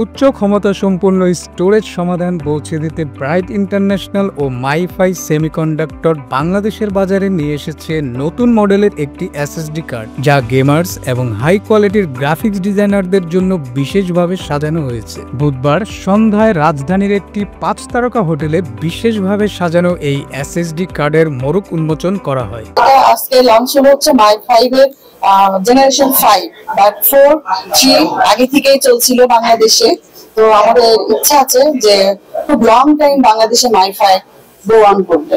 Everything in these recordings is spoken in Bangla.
উচ্চ ক্ষমতা সম্পন্ন স্টোরেজ সমাধান পৌঁছে দিতে ব্রাইট ইন্টারন্যাশনাল ও মাইফাই সেমিকন্ডাক্টর বাংলাদেশের বাজারে নিয়ে এসেছে নতুন মডেলের একটি এসএসডি কার্ড, যা গেমার্স এবং হাই কোয়ালিটির গ্রাফিক্স ডিজাইনারদের জন্য বিশেষভাবে সাজানো হয়েছে। বুধবার সন্ধ্যায় রাজধানীর একটি ৫ তারকা হোটেলে বিশেষভাবে সাজানো এই এসএসডি কার্ডের মোড়ক উন্মোচন করা হয়। আজকে লঞ্চ হচ্ছে মাই5 এর জেনারেশন 5, বাট 4, 3 আগে থেকেই চলছিল বাংলাদেশে। তো আমাদের ইচ্ছা আছে যে খুব লং টাইম বাংলাদেশে মাই5 গো অন করতে।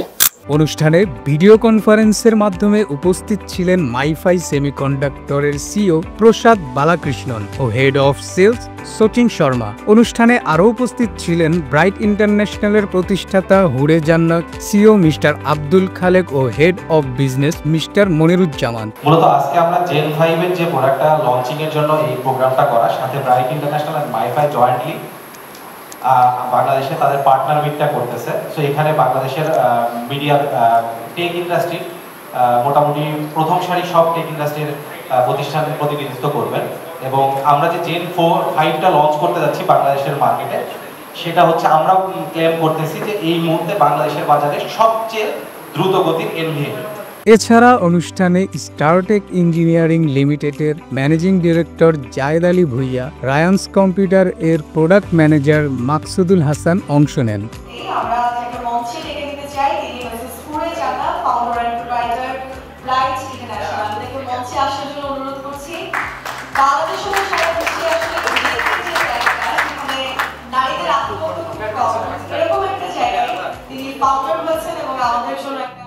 অনুষ্ঠানে ভিডিও কনফারেন্সের মাধ্যমে উপস্থিত ছিলেন মাইফাই সেমিকন্ডাক্টরের সিইও প্রসাদ বালাকৃষ্ণন ও head of sales Sachin Sharma. অনুষ্ঠানে আরও উপস্থিত ছিলেন ব্রাইট ইন্টারন্যাশনালের প্রতিষ্ঠাতা হুরে জান্নাত, সিইও মিস্টার আব্দুল খালেক ও head of business mister Moniruzzaman. মূলত আজকে আমরা জেন 5 এর যে প্রোডাক্টটা লঞ্চিং এর জন্য এই প্রোগ্রামটা করা, সাথে ব্রাইট ইন্টারন্যাশনাল আর মাইফাই জয়েন্টলি বাংলাদেশে তাদের পার্টনার মিটটা করতেছে। সো এখানে বাংলাদেশের মিডিয়ার টেক ইন্ডাস্ট্রির মোটামুটি প্রথম সারি সব টেক ইন্ডাস্ট্রির প্রতিষ্ঠান প্রতিনিধিত্ব করবেন। এবং আমরা যে জেন 5টা লঞ্চ করতে যাচ্ছি বাংলাদেশের মার্কেটে, সেটা হচ্ছে আমরাও ক্লেম করতেছি যে এই মুহূর্তে বাংলাদেশের বাজারে সবচেয়ে দ্রুত গতির এনভিএম। এছাড়া অনুষ্ঠানে স্টারটেক ইঞ্জিনিয়ারিং লিমিটেডের ম্যানেজিং ডিরেক্টর জায়েদ আলী ভুইয়া, রায়ান্স কম্পিউটার এর প্রোডাক্ট ম্যানেজার মাকসুদুল হাসান অংশ নেন। এরকম একটা জায়গায় তিনি ফাউন্ডার হয়েছেন এবং আমাদের জন্য একটা